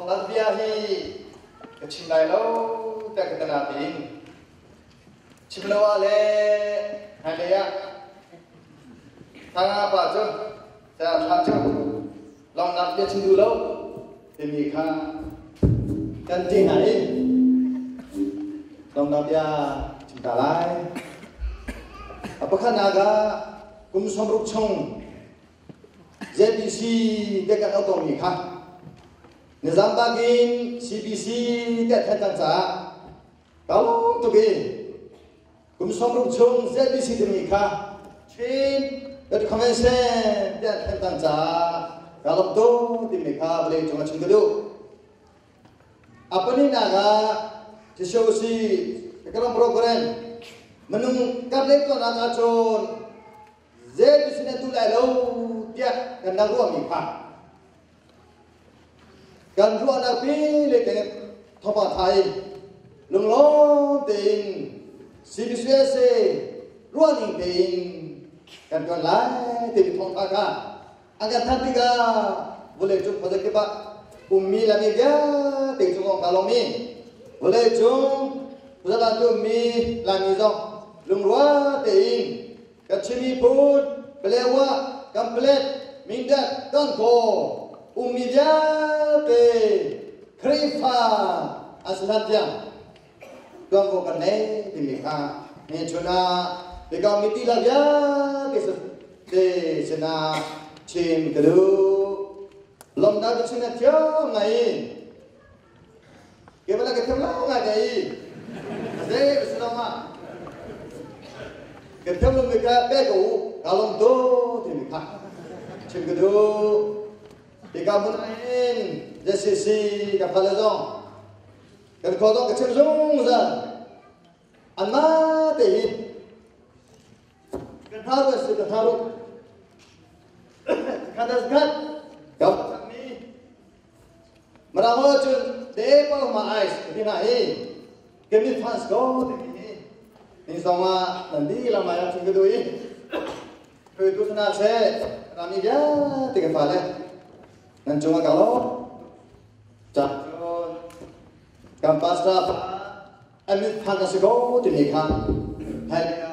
นักเบียฮีก็ชิมได้แล้วแต่ก็นาปิงชิมแล้วอะไรให้เลยอะทางapa tu saya tanya long nak dia cing dulu demi kah kan cing hai long nak dia cinta lai apakah naga kum somruk chong ZBC dekat auto ni kah nizam bagin CBC dia tentang sa kalau tu ke kum somruk chong ZBC demi kah chin Jadi konvensi dia tentang kalau tu di mereka boleh cuma cengkedu. Apa ni naga sesuatu dalam program menungkap itu naga con. Jadi sini tu lalu dia kena ruang mereka. Kan ruang nabi lekeng thopa Thai lunglong ting CBC ruang ting kan tuan lai di thong taka agar tadiga boleh jump pada kita ummi lagi dia tengok kalau mi boleh jump sudah lanjut mi lagi jom lungrua ting kecimi pun belewa komplit mindat tongko ummi dia te krifa aslatnya tuan ko kan di mereka ni cuna Dekat miti lah ya, ke sana cim kedu, lomda ke sana tiang ngai, ke mana ke tiang ngai, ada selama, ke tiang lom mereka bego, kalau tu mereka cim kedu, dekat munain, jesi kapal lezong, kan kodok ke cim zong zan, anma tehi. Harus kita taruh kadang-kadang kau kami merawat jun depa mais di nahi kami fans kau ni sama nanti lama yang singgung ini itu senang saya kami dia tiga kali dan cuma kalau cakun kampas apa kami fans kau di nikah hari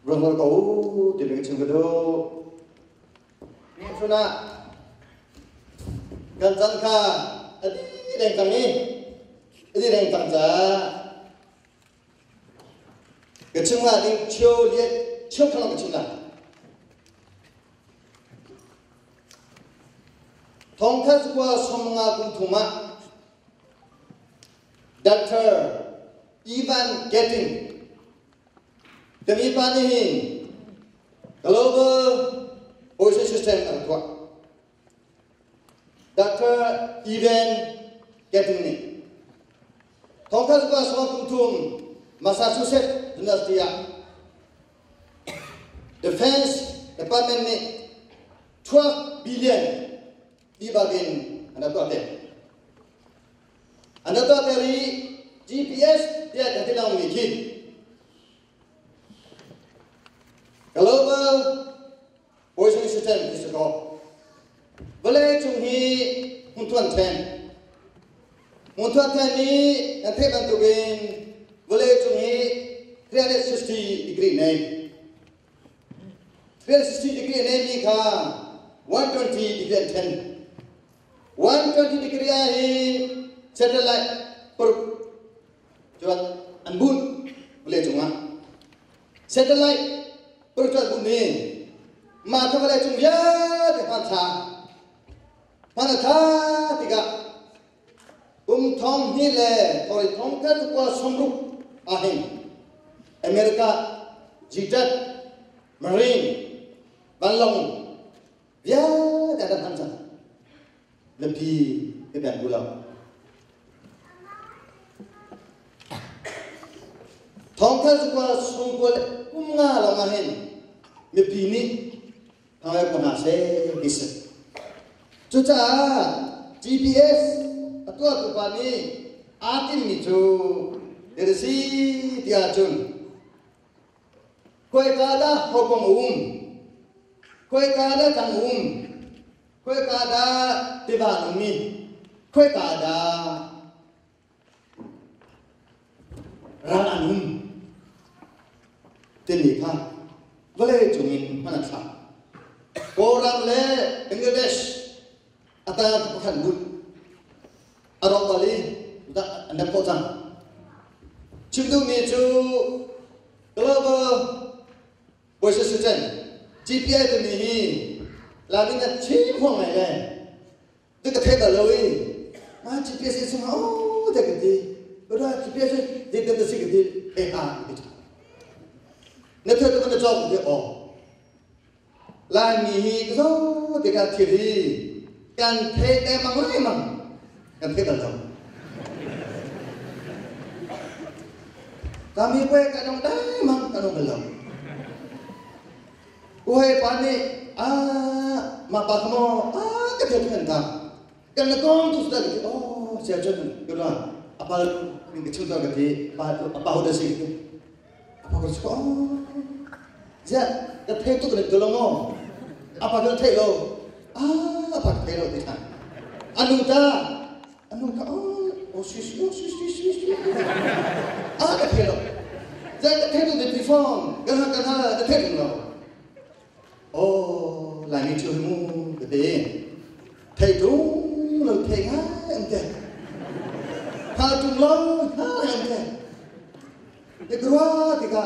Rongol kau di negeri Cengkedo, ni cuna ganjan ka, adi rengkang ni, adi rengkang ja, kecuma ni ciu liat ciu kalau kecuma, tongkat gua somnga kuntuma, Dr. Ivan Getting. Demi pani global ocean system artua. Dr. Ivan Getting ni. Tongkat juga semua kuntum Massachusetts University. Defense Department ni 12 billion dibagin anda tu ada. Anda tu dari GPS dia dah tilang mikir. Global ocean system is ko. Boleh cunghi muntuan ten ni nanti bantuin boleh cunghi 360 degree naik. 360 degree naik ni kah 120 degree and 10. 120 degree ahi satellite per jual anbun boleh cungah satellite Perjual bumi, maka boleh cuma di panah tiga, thong ni le, kalau tongkat kuah somruk ahin, Amerika, Jidat, Marine, Balong, dia ada panjang, lebih keban gula. Tongkat kuah somruk Umga lamahin, mepini, kaya ko nase bisa. Cuca GPS atau apa ni, atin itu dari si dia cun. Kau kada hukum kau kada tanggung, kau kada tiba umi, khơi cả đã ra anh tên gì khác với lại chúng mình mà làm sao cô làm lẽ English ata cái khăn bút Arab Bali đã anh em có rằng chúng tôi nghĩ chú global voice assistant GPS thì mình là mình là chỉ hoang này này tức là thế là rồi mà GPS sẽ không thế cái gì bây giờ GPS thì tên là gì cái gì AI nếu thế tôi cho cái là mình có thì cái gì càng thế em mang lấy mà càng thế là rồi kami quay cái đồng đấy mang cái đồng belum quay pani mà bà không cái chuyện này ta cái nó con tu sudah gitu saya cakap gitu lah apa ini cerita gitu apa udah sih gitu apa kau cakap jadi cái thế tu kena tolong apa kau thế lo apa thế lo kita anu ka sis cái thế lo jadi cái thế tu di telefon kan cái thế tu lo là như chưa mua cái gì thầy đúng là thầy há em kìa hà trung lâu há em kìa cái đó thì cả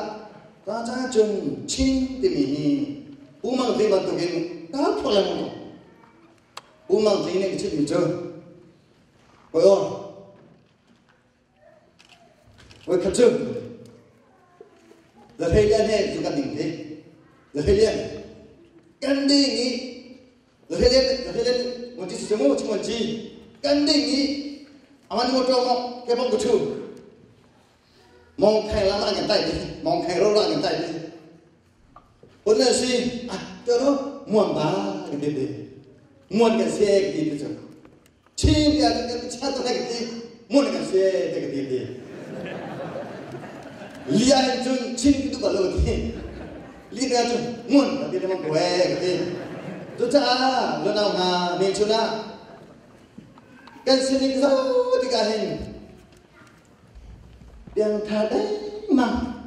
ta cha chung chín thì mình u mang thì bạn tụi mình đã thôi là một u mang thì này cái chuyện gì chưa coi ơi coi thật chưa giờ thầy liên hệ chúng ta định thế giờ thầy liên Kandingi, Mesti semua cuma ji. Kandingi, aman motor mau kebang kucu. Mong khai lama yang tay đi, mong khai rô yang tay đi. Ôn là gì? Cho đó muôn ba cái gì đi, muôn cái xe cái gì chứ? Chi thì cái cha tôi cái gì, muôn cái xe cái gì đi. Lian chun chin itu kalau đi. Lihat tu, mun, tapi dia memang kuat, gitu. Tu cah, lo nak ngah, ni cuna, kan sini kau tiga hen, yang thà đấy mang,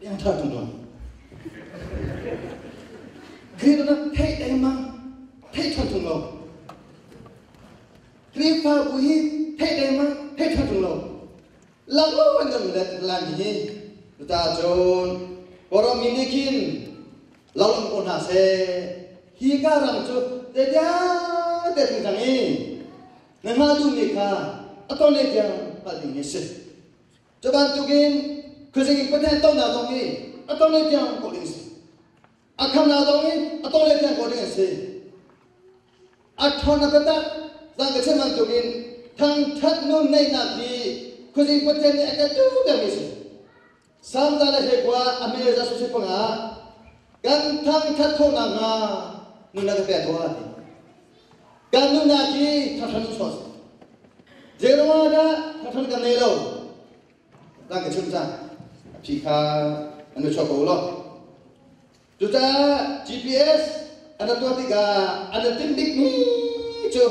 yang thà tung tung. Khi đó thấy đấy mang, thấy thà tung tung. Khi pha bùi, thấy đấy mang, thấy thà tung tung. Lalu anh làm gì? Tu ta chôn. Orang minikin lalu pun nase hingga orang tu dia tinggal ni, nengadu mereka atau mereka paling nese. Coba tukin kerja kita tahu nak ni atau mereka boleh nese. Akan nak ni atau mereka boleh nese. Atau nak kata sang kerja man tukin thang thắt nun nay nak di kerja kita ni ada tu dah nese. Sampai dah hekwa Amerika susah penga, gantang takut nanga, nuna kepada Tuhan. Gantung lagi takkan sos. Jero ada takkan kanelo. Lang kecumsa, pika anu cokolo. Juta GPS ada tua tiga, ada tindik ni cu,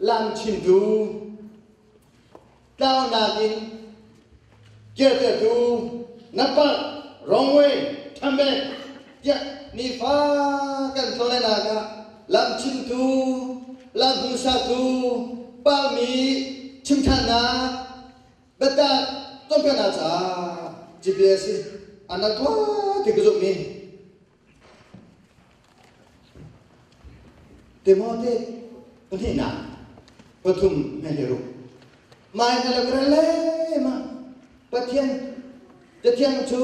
lang cintu, tahun lagi. Kita tu nampak wrong way, tambah, ya ni kan soalnya naga, lam cintu, lam satu, pami, cintana, betul, tompian aja, GPS, anak tua dikejut ni, demote, ini nak, betul meliru, main kalau kerana mah. Patian, jadian tu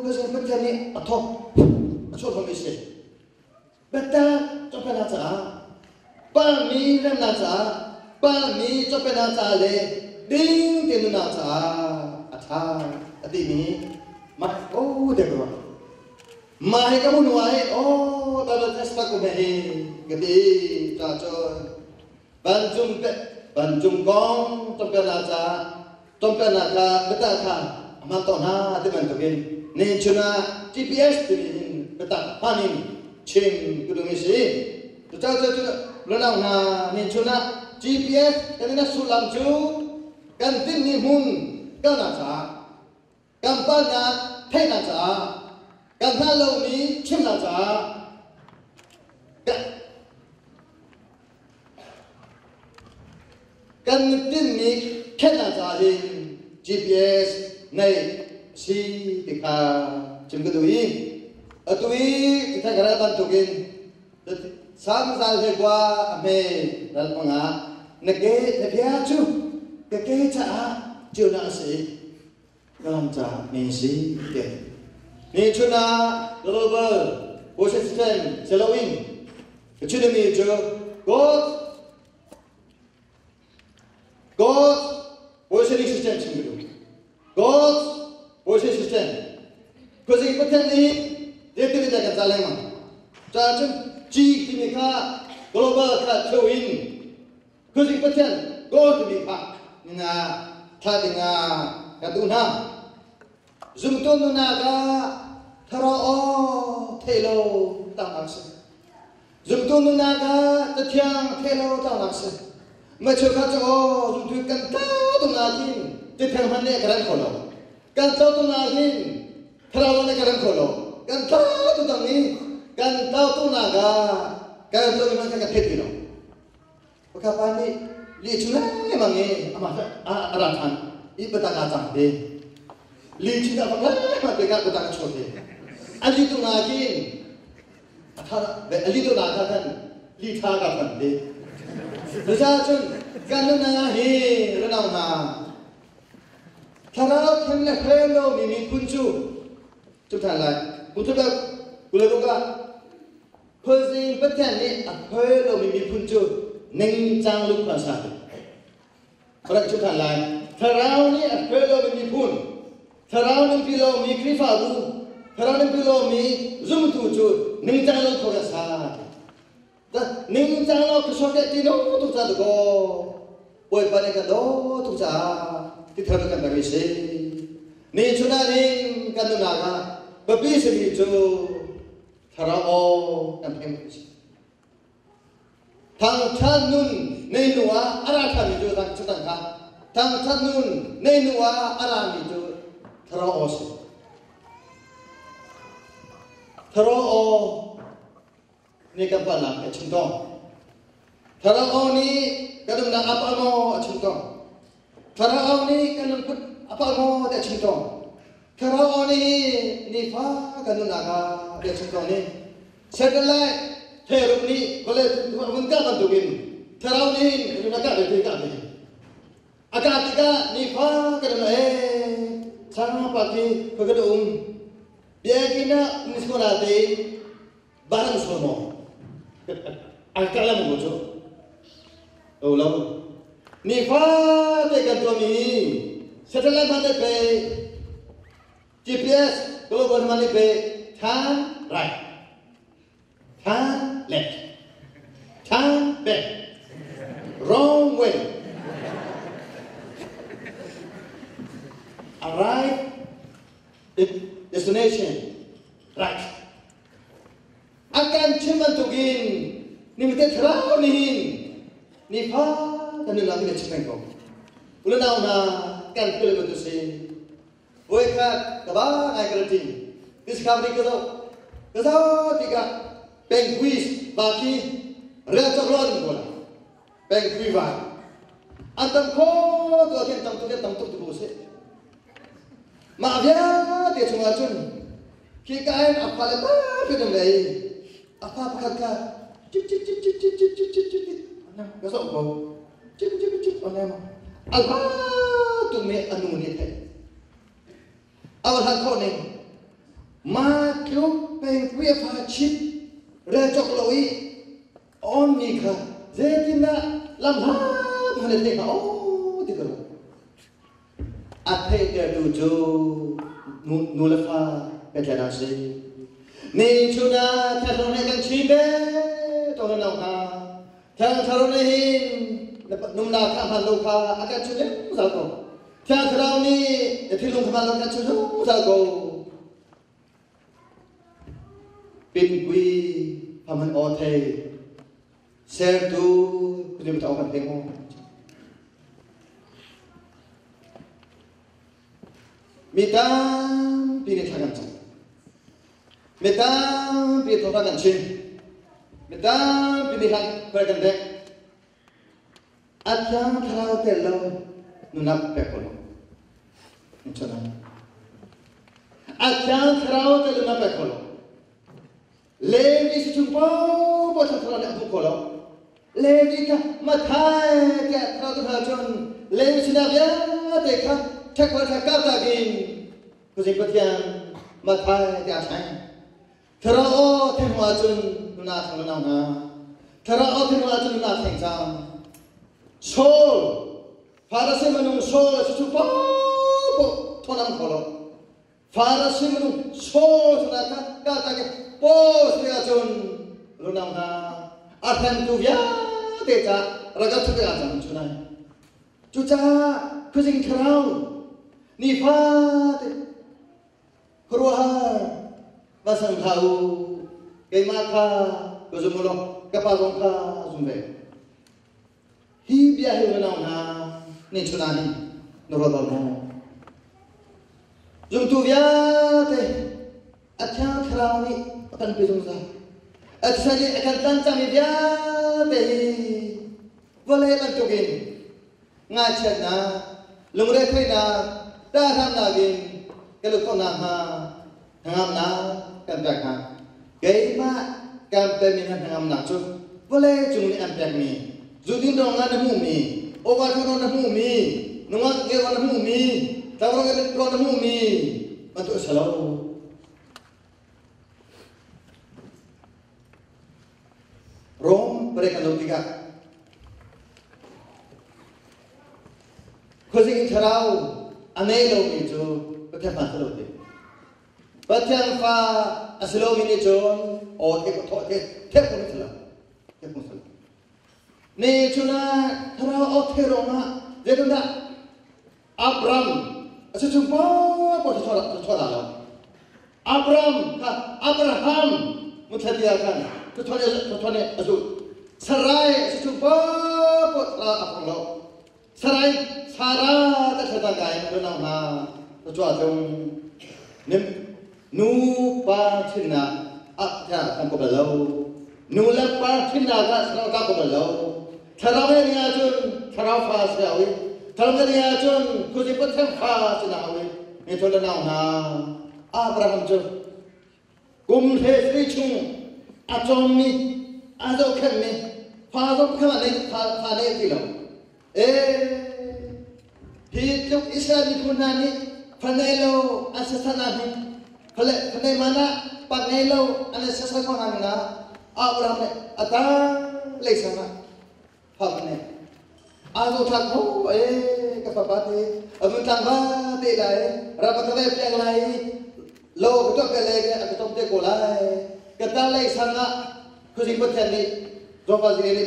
pasal patian ni atau không biết gì. Beta cho bên nào ba mi làm nào ba mi cho bên nào le, đinh tiền nào ati ni, mat deh kau. Mahal kamu nuai, dalam testa kau mahal, gede, cacon, banjung gong, cho bên nào Tompian nak betul kan, amanton ha, ada bantuin. Nih cuna GPS tu ni betul, panin, cing, kudu mesti. Tu tahu tu, lo nak nih cuna GPS กันนี่นะสุลัมจูกันติ้งนิมุนกันน่าจ้ากันป้านาเทน่าจ้ากันท่าลงนี้ชิมน่าจ้ากันติ้งนี้แค่น่าจ้าเอง GPS ในสีติกาจึงก็ดูอีตัวอีที่ทางการบันทุกินสามสัปดาห์กว่าเมื่อรัฐบาลนักเก็ตเพียจูนักเก็ตจ้าจูน่าสิกำลังจะมีสิเด็กนี่ชุน่า global ocean system selling ชุดนี้จู God ocean system ชิงดู God ocean system ก็สิประเทศนี้เด็กที่จะกันจะเล่นมั้งจ้าจุนจีที่มีค่า global ค่าเชวินก็สิประเทศ God ที่มีค่านี่นะท่าดิ่งกันดูนะจุ่มต้นนู่นก็ทาราโอเทโลตั้งนักสิจุ่มต้นนู่นก็ตะเทียงเทโลตั้งนักสิเมื่อเช้าข้าจะจุ่มต้นกันเต้าตรงนั้นกินตะเทียงมันเนี่ยกระนั้นคนละกันเต้าตรงนั้นกินทาราโอเนี่ยกระนั้นคนละกันเต้าตรงนี้กันเต้าตรงนั้นก็กันตรงนี้มันก็เทติโลเพราะข้าพนี่เลี้ยชุนเลยมั้งเงี้ยอามาอารันทันอีปตากาจังเดลีชิดาฟังแล้วมาเด็กก็ตั้งโชว์เลยอันนี้ตัวนากินถ้าแบบอันนี้ตัวนาท่านลีท่ากับมันเดประชาชนกันนั่นนะเฮ้แล้วน้องนาถ้าเราทำเนี่ยเพื่อนเรามีคุณจูจุดท่านไรมุทุแบบกุลบุกะเพื่อนสิ่งประเทศนี้เพื่อนเรามีคุณจูหนึ่งจังลุกภาษาเพราะจุดท่านไรถ้าเราเนี่ยเพื่อนเรามีคุณถ้าเราหนึ่งกิโลมีคลิฟ้าดูถ้าเราหนึ่งกิโลมีซุ่มทูจูหนึ่งจังโลกภาษาแต่หนึ่งจังโลกชอบแต่ที่โน้ตุจ้าดูก็ป่วยปานกันโดตุจ้าที่ทำกันแบบนี้นี่ชุดนี้กันดูนะกันแบบนี้สิจูถ้าเราทำเองทางท่านนุ่นในหนัวอะไรทำอยู่ทางชุดนั้นทางท่านนุ่นในหนัวอะไรมีจูทารอสิทารอนี่กันบ้านหลังชุนตองทารอนี่กันดูนะapa moชุนตองทารอนี่กันดูapa moแต่ชุนตองทารอนี่ฟ้ากันดูนะกันแต่ชุนตองนี่เสร็จแล้วเทรุนี่ก็เลยมันก็มันตุกินทารอนี่ดูนะกันเลยกันเลยอากาศก็นี่ฟ้ากันดูนะsama pagi kekedum dia kena miskonate barang semua akalam bojo ulang ni fa te kan tuami setelah mana pe GPS kalau buat mana pe turn right turn left turn back wrong way arrive the destination right akan cuma tugin ni mesti terang ni pa dan ni lagi cepat kau ulah nak kan kalau betul sih boleh kan kabar ai kerja discovery kalau tiga penguin bagi restoran bola penguin bagi antam kau tu akan tam tu boleh maafnya dia cuma cun kikain apa lepas kita mulai apa kakak cip mana besok kau cip mana apa tu me anu ni teh awal kau ni makhluk pengkuih facit recok loi on ni kah jadi nak lambat mana teh oh tiga apa yang tuju nulafa bekerasi ni sudah terus kan cibe tahun lalu terus ni numna kapan luka akan cuci usahaku terus ni filum kapan luka cuci usahaku pingui paman ote share tu kudim tahu kan temo mitam pilih tangan cang mitam pilih tangan cing mitam pilih hak berkendek atyam tharau telo nunap pekolo mencana atyam tharau telo nunap pekolo levi sejumpa bocah tharau nak bukolo levi ka matai ka tharau tharau levi sinabya dekha thakwa thakata gin kusin patian matai dia sang tharau thenwa chun nuna thang nuna na tharau thenwa chun nuna thang sam Sol, Farasi menung sol sesuatu tonam kolo. Farasi menung sol sudah kata ke pos dia cun lunang na arhan tu ya deca raga tu dia cun cunai. Cuca kucing kerau nifat keruah basang tahu kemaka kuzumulo kapalongka zumbe. Hi biahe menang na ni cunani nurodolmo. Jumtu biate atya kerau ni akan pejungsa. Atsani akan tancam biate boleh lantukin ngacet na lumre kai na daham nagin kalau kau na ha hangam na kan ha gay ma kan peminan hangam na tu boleh jumni ampiak ni. Judi dong ada mumi, obat orang ada mumi, nungat ke orang mumi, tawar ke orang mumi, bantu selalu. Rom mereka logika, kucing terau, aneh logi itu, betul betul logi. Betul fa asal ini John, oh tepuk tepuk selalu, tepuk selalu. Ni cuna terau oteroma jadi ndak Abram sejumpa apa sesuatu Abraham muthadiakan sesuatu asu Sarai sejumpa apa lo Sarai Sarah tak sedangkai menang ha sesuatu nim nu pa cina akta kan ko belau nu lepa cina ka serau ko belau Tharau ni ajun tharau fas jawi, tharau ni ajun kuzi pathem fas jawi. Ini tu lenau na Abraham tu, kumhe sri chung, acom ni, azo kem ni, fazom kem ni, fane tilo. Hidup Israel ni kunani, fanelo asasana ni, fane mana panelo asasana ni na Abraham ni, atang lesana. Hamne, azo thakho kapapati, amun tangba de lai, rapat kau yang lai, lo betul kelege, aku tom te kolai, kita lai sana, kucing putih ni, jompa sini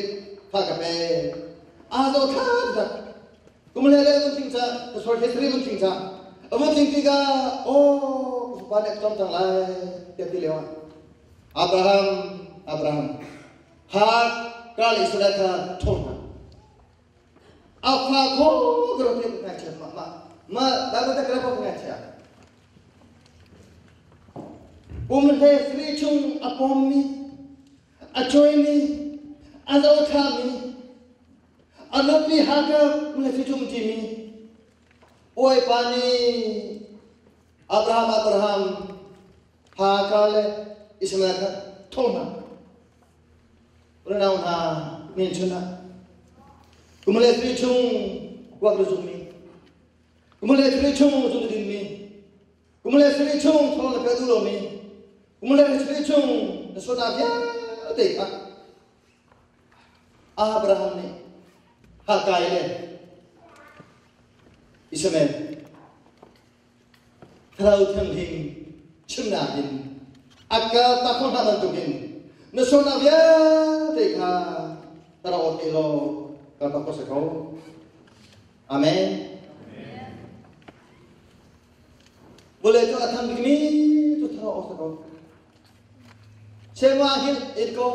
pakape, azo thak, kumulele pun tingsa, sesuatu history pun tingsa, amun tingtiga, oh, banyak tom tang lai, dia pilih Abraham, hak kali sudah ke Tuhan. Apa kau geroti pengajar, lalu tak kenapa pengajar? Umle Sri Chung apomi, acoimi, azotami, anapi haga umle Sri Chung jimi, oi pani, Abraham, hakale Ismail Tuhan. Renau na mencuna, kumule Sri Chung waktu zumi, kumule Sri Chung zumi mi, kumule Sri Chung thong lepas dulu mi, kumule Sri Chung sudah biar deka. Abraham ni hakai le, Ismail, terau tengking cendahin, akal takon halan tukin. Nasona biya teka tarawat ilo kata kau. Amin. Boleh tu akan begini tu tarawat kau. Semua akhir itu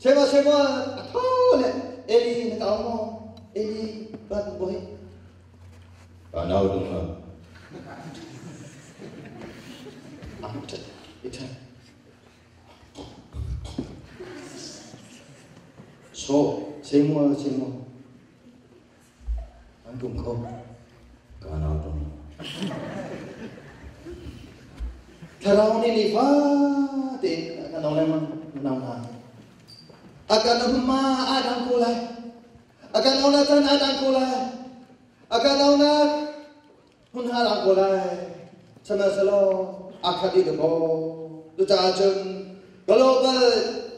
Sewa atau le Eli nak awak Eli bat boy. Kanau dong. Itu. So semua. Antum kau kanau dong. Karau ni lifa te kanau lemang menang. Akan rumah adang kulai, akan onatan adang kulai, akan onat hunharang kulai, sama selo akadi debo, tu tajam global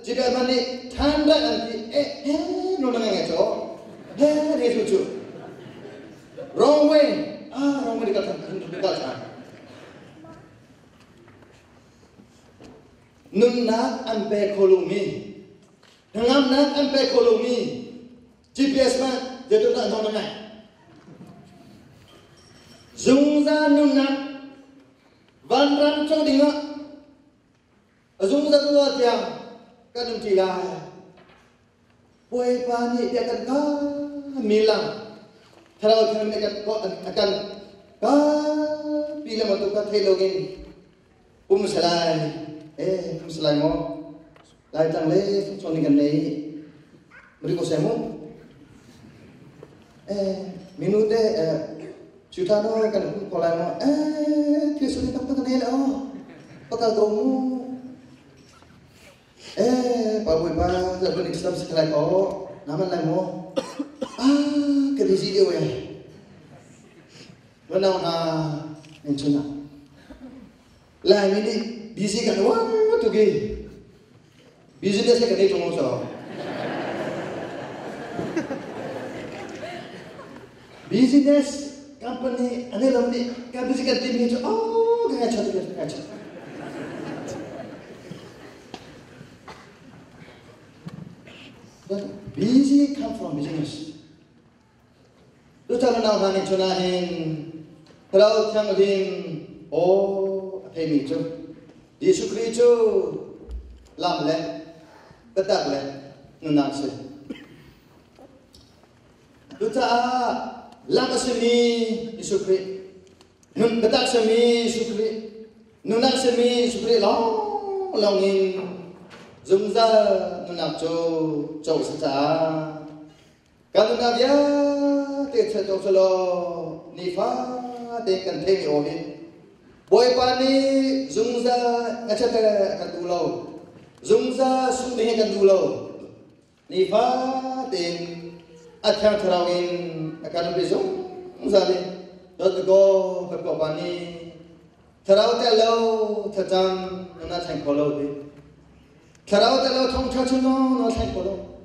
jika mani tanda nanti nonang ngaco, ni lucu, wrong way dikatakan dikatakan, nunna ampe kolumi. Dengan nak ampai koloni GPS mah jatuh tak tahu mana. Zungza nuna van ram cong dinga. Zungza tu dia kan umtilah. Boy pani dia akan milang. Kalau dia akan bila waktu kat helogin. Umselai mo. Lai tang le song ni kan le beri ko semu minute cutano kan pola mo kisuli tak tak nela pakal gomu paboy pa sa benik Islam sekalai ko naman lang mo kedisi dia we benaw na mencuna lah ini busy kan wah tu ge business ka ni tunggu so. Business company ane lamni ka busy ka tim ni ngaca. But busy come from business. Tu tak nak nak cunahin kalau yang lim apa ni tu? Yesus Kristus lam le. Betul le, nunang se. Duta lama semi isukri, nun betul semi isukri, nunang semi isukri longin, zungza nunang cow saja. Kalau nabia tiada cow selo nifa tekan temi ohi, boy pani zungza ngacak katulau. Zungza sumber kan dulu, nifa tin akhir terawin akan besok, misalnya, dot go berkopani, terawat elo terjam nona tengkolo di, terawat elo thong cacuno nona tengkolo,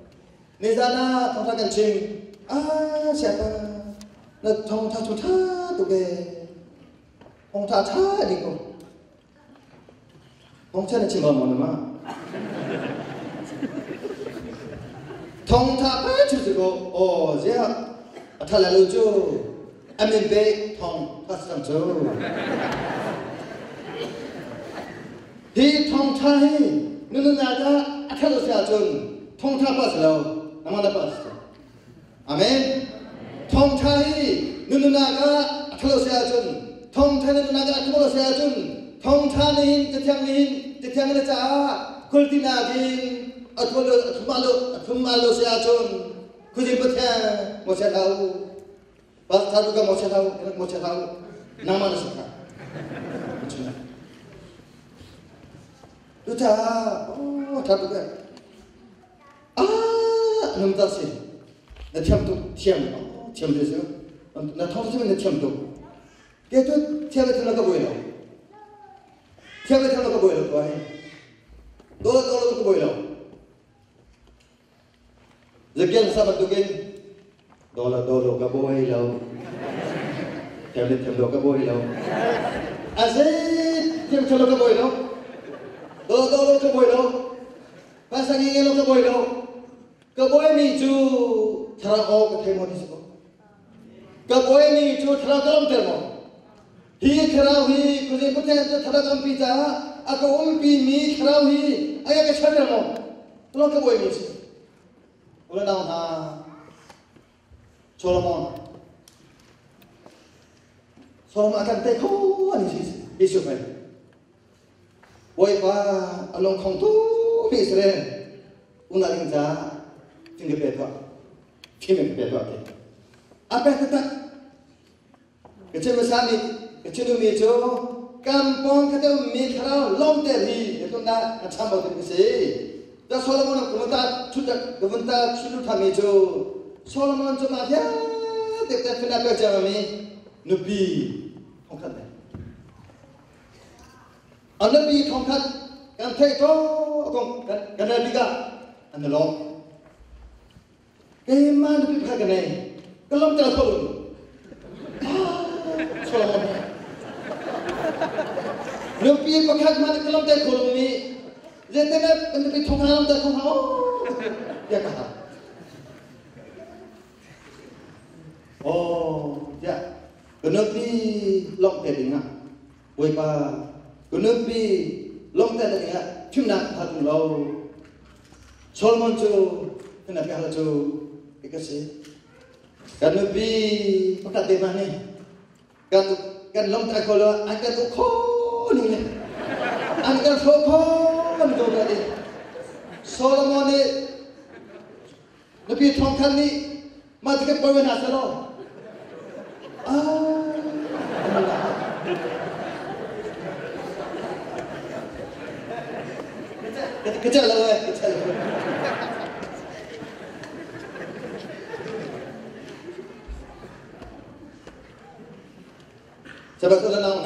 nizana thong cakencing, siapa, na thong cacuta tu be, thong caca di ko, thong caca cimba mana mah. Thong tháp chứ gì cô, thế à, thật là lâu chưa, em nên về thong phát sản chưa, thì thong tháp nên là ra, thật là sao chun, thong tháp phát lâu, làm ăn phát, amen, thong tháp nên là ra, thật là sao chun, thong tháp nên là ra, thật là sao chun, thong tháp nên tiếp theo là cha. Kultinagin at malu siya chun kuji betya mo siya tahu pas satu ka mo siya tahu nama nasa tu ta satu ka namta si na tiam desa na thong si na tiam tu dia tu tiam tu nak boleh tu ai Dolo tu boleh lo. Sekian sama tukin. Dolo ka boleh lo. Tiap ka boleh lo. Asyik tiap ka boleh lo. Dolo ka boleh lo. Pasang ingin lo ka boleh lo. Ka boleh ni ju thara o ka themo ni siko. Ka boleh ni ju thara kalam termo. Hi thara hi kuzi puthe thara kam pizza. Aku umpi mi kerawi, ayah kesadar mo. Kalau kau boleh ni, orang nama Solomon akan teko ni sih, Yesus kan. Boleh pa along kong tu Israel, unaling za tinggal betul, kini betul ada. Apa kata? Kecil besar kecil mejo, kampung kata mikro lom teri, itu nak macam apa tu sih? Dah Solomon kementar sudah mejo, Solomon cuma dia tetap kena kerja kami, nabi tongkat ni. Nabi tongkat kan teko, kan nabi ka, anda lom. Kemana nabi berkata ni? Kalau tidak kolon, Solomon. Nabi berkata mana kalau tidak kolon ni? Jadi nabi tongkat dia kata. Oh, ya. Kenabi long teringat, weba. Kenabi long teringat, cuma hatu lau. Solomon tu, kenabi hal tu, ikasi. Kenabi pakat tema ni, kan long tak kalau angkat tu kau ni, angkat tu kau ni kau tadi. Solomon ni, nabi tongkat ni, mati ke perwen asal. Kecil lah, kecil. Sebab tu nak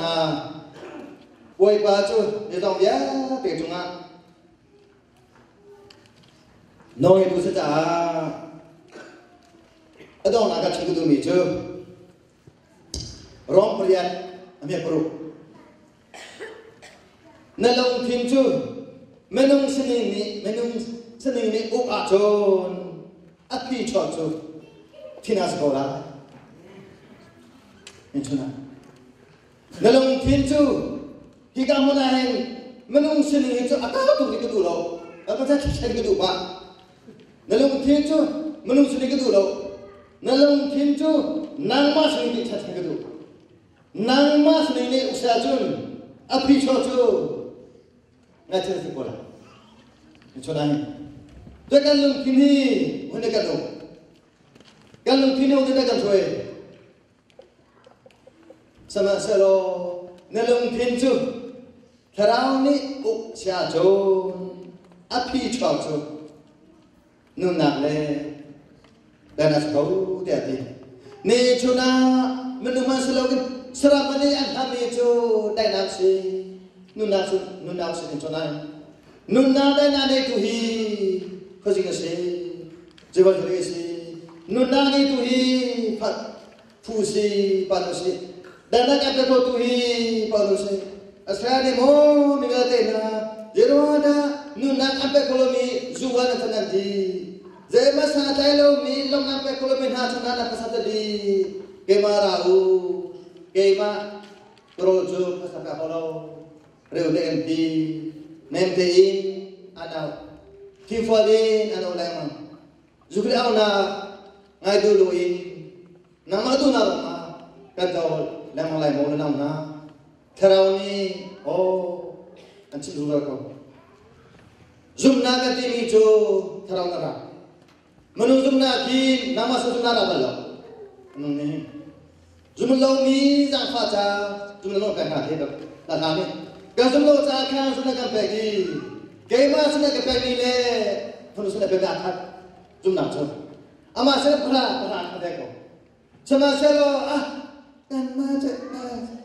boleh baca di dalam dia terjemah. Nong itu saja. Ada orang agak cikgu tu meja. Rong periat ambil perut. Nalung tinju, menung seni ni upajon, api coco, tina sekolah. Mencuna. Nalung tinju, hingga mulai menung seni itu atau tu di kedua, apa saja di kedua. Nalung tinju, menung seni kedua. Nalung tinju, nama seni di kedua. Nang mas ni usajun api coco ngajar sekolah. Macam ni. Tu kalau kini mana kalau kini orang tak cuy. Sama selo nalung pintu kerana ni usajun api coco nunak le dan asbau tiada. Ni cuna menuman selogan. Serap ni kami itu dah nasi, nunasi contohnya, nunada nade tu hi, kau sih nasi, jawab lagi si, nunada itu hi, fusi panusi, dan nak apa tu hi panusi, asal ni mo mengatakan na, jero ada nunada apa kalau mi zuan atau nanti, jadi masa tahu mi long apa kalau mi hati nana pasal tadi, kemarau. Kema krojo pasal kalau reu DMT nemtein ada tifalin ada ulama zukri awna ngai duluin nama tu nama kau lama lai mau nama terawni oh anci dulu kau zumna katimi jo terawna menu zumna ki nama sesuna balo ni Jumlah ni jangan faca, jumlah kan ada tu, tak kami. Kalau jumlah cakap sudah kan pergi, kema sudah kan pergi le, terus sudah pergi akad, jumlah tu. Ama saya pernah ada ko. Sama saya kan macam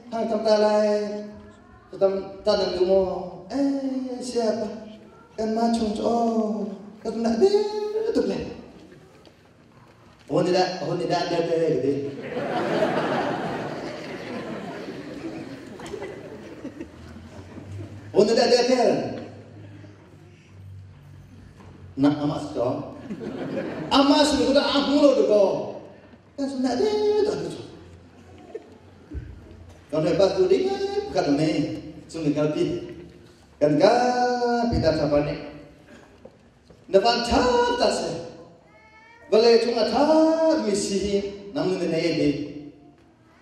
hang tamtalai, tanam dumo, siapa? Kan macam kan nak dia tu le. Oh ni dah ada gitu. Oh ni dah ada. Nak amas kau. Amas ni sudah amulo tu kau. Kan sudah ada tu. Kau lepas tu dia bukan main. Sungguh kalpi. Kan kita siapa ni? Navan tase. Boleh cuma thar misi namun ini ni.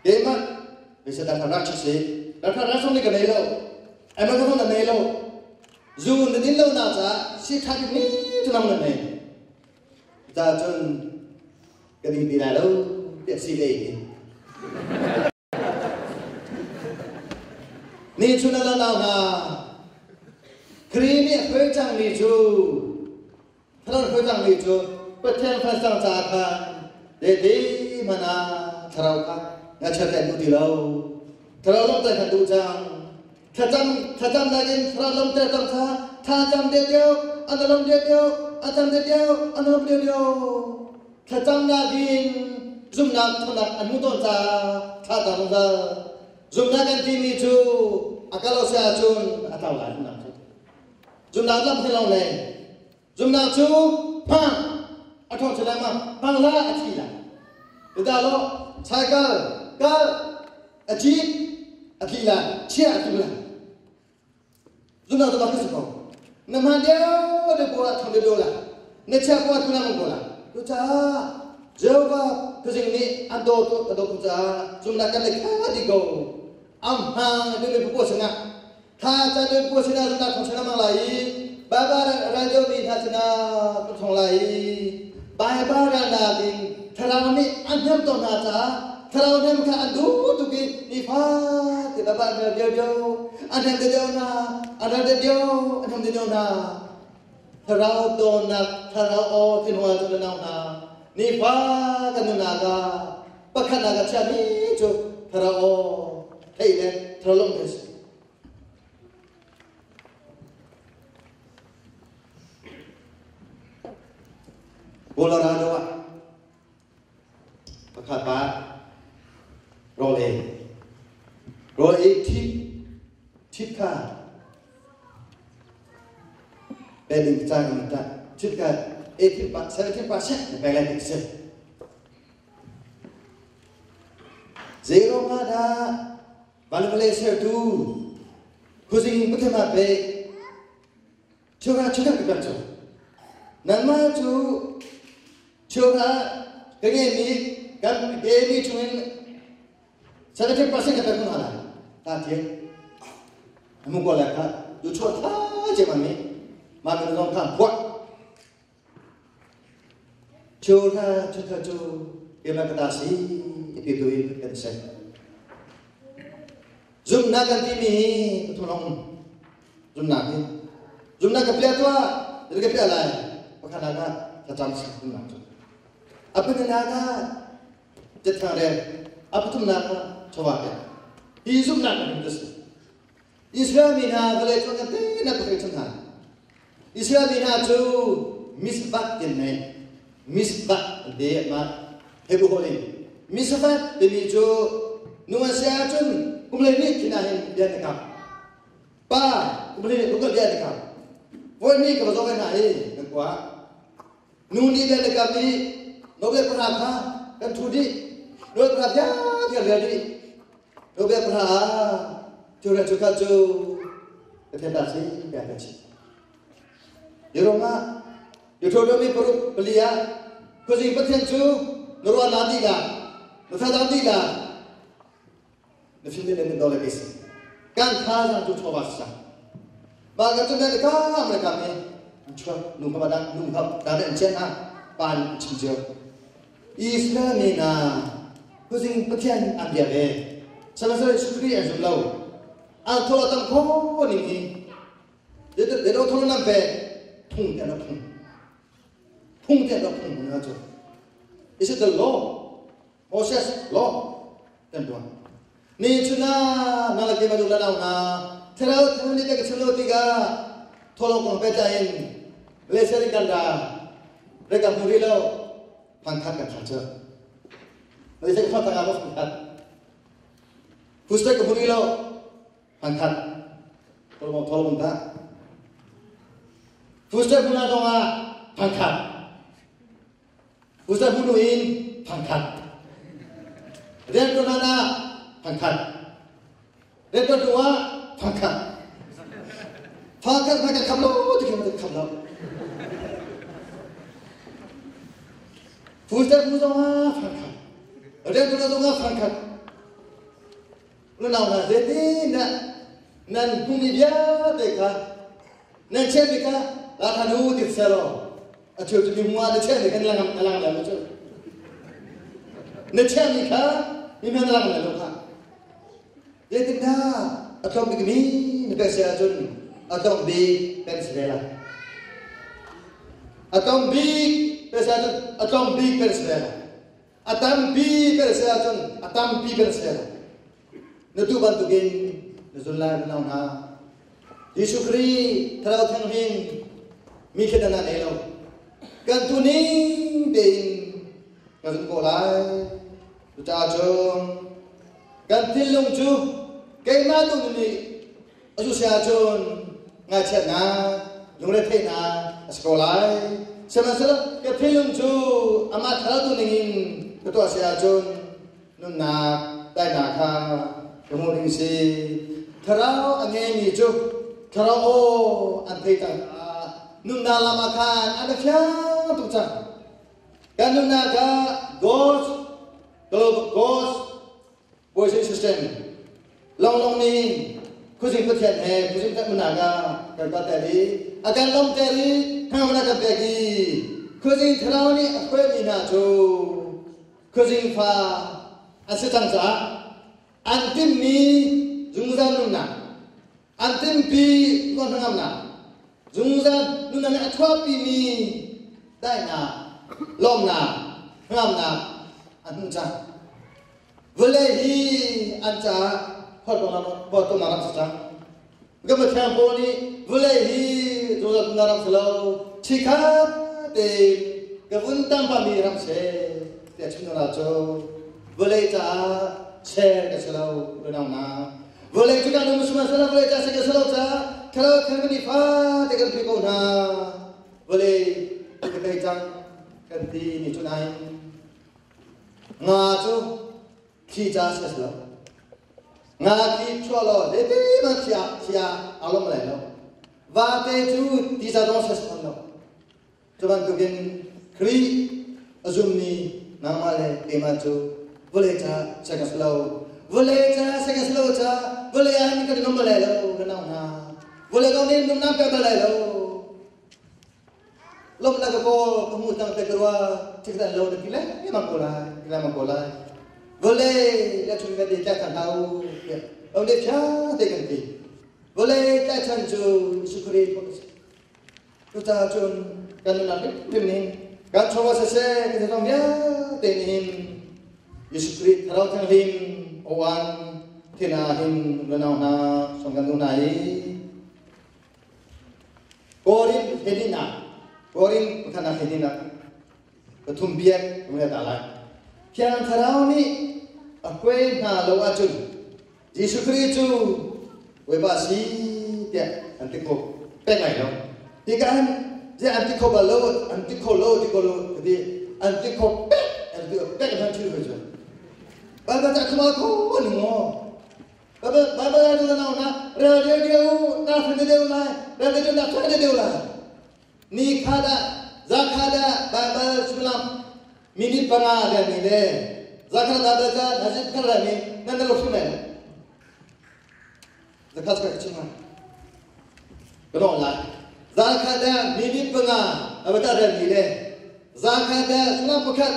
Demak bisa datang rakasi. Datang rasam ni kena elo. Emang kau nak elo. Zun ni elo nasa si thar ni tu namun ni. Kita cun kini bila lo dia si lagi. Ni cuna la na. Kini kerja ni tu. Kalau kerja ni tu. Betul pasang cakap, jadi mana terawak, ngacak itu dilau, terawak tak hendak jang, tajam lagi terawak tak terasa, tajam dia, analom dia, analom dia, tajam lagi, zumnak thonak anuton sa, tajam sa, zumnak kan tini tu, akal saya cun atau lain nak, zumnak lam hilang lain, zumnak tu, pang. Atau selama bangla acilah, ida lo cycle, kal, acid, akilah, cia akilah. Zuna tu bagus kau. Nama dia buat thang dia dola. Necia buat guna menggola. Tu cah, jawab kesini ni ado tu cah. Zuna kan lekah di kau. Amhang dia buat sengah. Tha dia buat sengah zuna thang sengah malai. Bapa raja ni tha sengah thang malai. Baik-baik lagi, terlalu ni anjam tu nasa, terlalu ni muka adu tu ki nifat, tidak bapak dia, anjam dia na, anjam dia na, terlalu tu nak, terlalu tinua tu na, nifat kan naga, pakai naga cami tu, terlalu, hei terlalu kes. Bola raja, pakapa, role tip ka, beling jangan tak, tip ka 17% beling sih. Zero ada, balik Malaysia tu, kucing betul apa? Coba kita coba. Nama tu. Coba kini kan ini cuma 17% kata pun ada. Tadi, kamu kau lihat, tu cuma aja mami orang kan buat. Coba, kita kata si itu kan saya. Zoom nak ganti ni, tolong zoom nak kepala tua, jadi kepala lain, pakai naga, macam satu nak. Apa yang naga, jatah dia, apa tu naga, coba dia. Izum naga itu. Israel mina kalau itu kan tidak pakai cengah. Israel mina tu misbat jenis, misbat dia mat hebu holy. Misbat demi tu nuansa tu, kumulai ni kena dia nekam. Pa, kumulai bukan dia nekam. Poin ni kalau orang naik, nekwa. Nuni dia nekam ni. Nobe perhaka kan tudi, nobe perhaka dia jadi, nobe perhaka curah tu ketendasi dia kecil. Yoroma, yotodomi perut belia, kucing petencu, nuruan nadi lah, nusadi lah, nusini dengan dollar besi. Kan khas tu coba sah. Bagai tu nanti mereka ni, cuba nunggu padang nunggu dari encena pan cincau. Islam ni na, kucing petian ambil be, salah syukri yang sebelum, antara tangko ni, dia orang nampak, pung dia nak pung mana tu, itu the law, Moses law, tentuan. Ni cuna nalaki maju lalau na, terlalu ni tak terlalu tiga, tolong kau pecahin, Malaysia ni kanda, mereka muri lau. Pangkat kan saja. Nanti saya kata apa pangkat. Pusat keburi lo pangkat. Kalau mau tolong tak. Pusat guna doa pangkat. Pusat bunuhin pangkat. Redo nana pangkat. Redo dua pangkat. Pangkat kablo tu kita kablo. Fuster muzawa franka. Ada tu tu franka. Lu nào là dễ tí nan bumi dia deka nan che deka la thanu ti selo a chu tu mua de che deka lang la chu ne che mi kha mi man lang la lo kha dễ tí da a tom bi mi ne pe sia chun a tom bi pe sela a tom bi pe sia chun a tom bi pe sela a tam bi pe sia chun a tam bi pe sela Natu bantugin Nazullah na na Yesu Kri Taraw Tanghin Mikita na nelo Gantuning Din Gantung Kolai Tutachong Gantilong Chu Kay Matu Nini Asusya-chon Ngachat na Lungrete na Askolai Sama-sama Gantilong Chu Amat Taraw Tuningin Tutuasya-chon Nun na Dai na ka Kemudian si terau angin hijau, terau antai tang, nuna lamakan ada siapa tu cang, kan nuna ga gos, voice system, long ni, kucing petian kucing tak menaga, kerja tadi, akan long tadi, hang menaga pergi, kucing terau ni apa mina tu, kucing fa, asyik tangsa. Antim ni zungzan nuna, antim pi kon ngamna, zungzan nuna ni atwa pi ni, dai na, lom na, ngamna, anca, boleh hi anca, potong naram sejang, gemet campur ni, boleh hi zungzan naram selau, cikap de, kebuntam pamiram se, dia cuma rajo, boleh cah. Share ke selalu renang na, boleh juga nombor semua selalu boleh jasa ke selalu cah, kalau kami fa dengan pikau na, boleh kita ijang ganti ni tunai, ngaju kita selalu, ngaki cualo, lebih macam sia alam lain, vate tu tiada dosa selalu, cuman tugen kri azumni namale emaju. Boleh cah saya slow, boleh cah saya slow cah, boleh yang ni kerana nombor lalu, kenal na, boleh kau ni nombor apa lalu, lom nak kau kamu tang terkeluar, cerita lalu ni kila, kila makolai, boleh dia cuma dia tak tahu, orang dia cah terganti, boleh tak cancu syukuri pun, kita cun kan nanti pemning, kan coba sese kita tahu dia tenin. Yesus Kristus terau tanghin owan tinahin lenau na songgan tunai Korin Hedina bukan Hedina betum biak mulai dalam kian terau ni aku na lawajun Yesus Kristus webasi dia anti ko pengai lo tigaan dia anti ko balo jadi anti ko pek hantu saja Bapa tak keluar kau ni mo. Bapa dah tu nak na, radio nak faham dia ulah, radio nak faham dia ulah. Ni kada, zakada, bapa sebelah minit pernah ada ni deh. Zakada baca, nasib kerana ni, nanti lupa mana. Zakat kecil mana? Belum lah. Zakada minit pernah, bapa ada ni deh. Zakada sebelah bukan,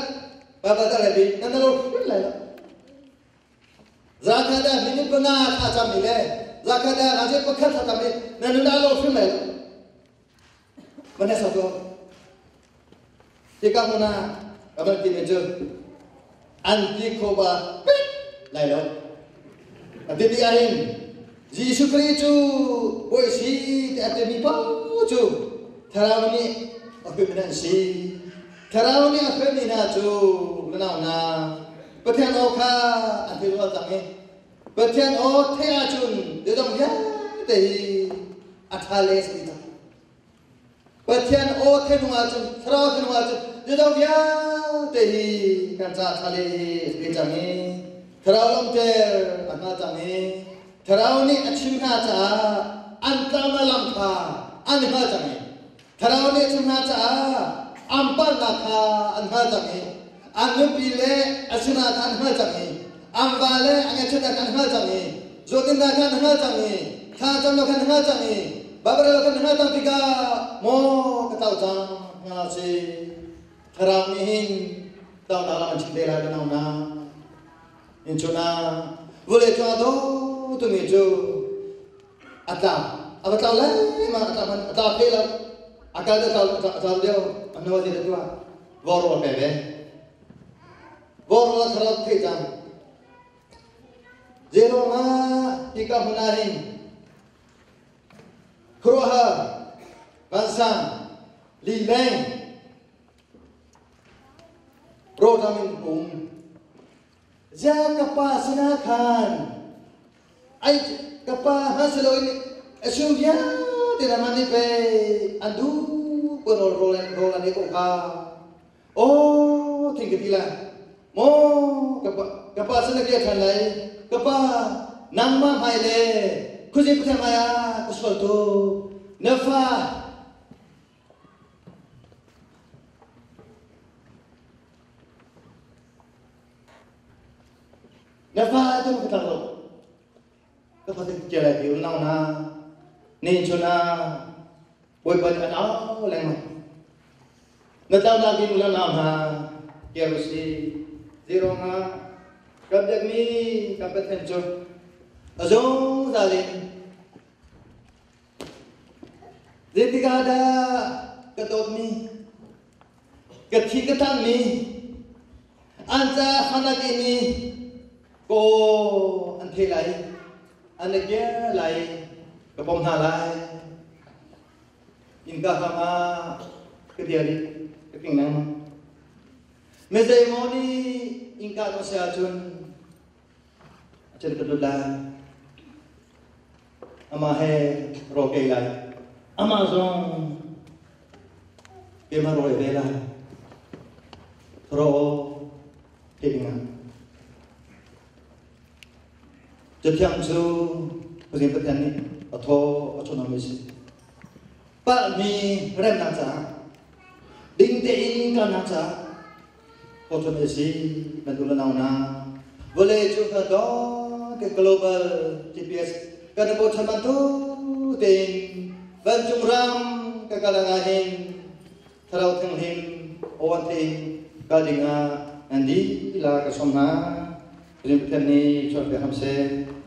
bapa ada ni, nanti lupa mana. Zakada minit pernah kacam ni le, zakada nasib pekat kacam ni, nanti lalu film le. Mana satu? Jika mana kamu tiada anti koba, lalu. Nanti diahin, Yesus Kristus, boisi tiada mipau tu, terang ni apa minansi, terang ni apa minatu, kenal na. Petian oka anti luar tangi, petian o teacun, dia dong ya deh athale sekita. Petian o tenungacun, terau tenungacun, dia dong ya deh kanca athale sekita ni. Terau lomter anak tangi, terau ni acimna ca, antama lampa, anha tangi. Terau ni acimna ca, ampan nakha anha jangi anupile asuna anha jangi ambale angachuna anha jangi jotinda anha jangi khajam anha jangi babara anha jangi ka mo katau jang ngasi tharamihin tau dalam cindela kenana incuna boleh contoh tu mejo atam apa tahu lah mana atam pela akal dia tahu dia anu dia tu boro bebe boro terlalu kejam zero ma tika menaring keruha bangsa lileng rodamin Jangan pasinakan, ay kapahasalo ini asyumya tidak mandi pe aduh rolan itu oh tinggal bila mo kapasana dia kanlai nama maile kuzi kutamaya kusolto nafa Nafa itu kita tahu. Kepada kita lagi ulang na, ni cuna, boleh pada ada lama. Natau lagi ulang na, kita mesti zero na, kerja ni kapat hancur, azong zalim. Jadi ada ketot ni, ketikatan ni, anta anak ini. Ko anh thi lại anh ấy kia lại cái bom hà lại in cả hama cái dia đi cái kinh năng mấy giờ mà đi in cả nó sẽ chun chân cái đôi la ama he roke lại Amazon cái mà rồi về lại rồi cái kinh năng Jatiang su pusing petian ni atau autonomis. Pak mi rem naca, ding te in kan naca, automasi bantuan nauna. Boleh juga do ke global GPS kan boleh bantu ting banjung ram ke kalangahin terau tenghim awan ting kadinga nanti ila ke somna. Terima kasih.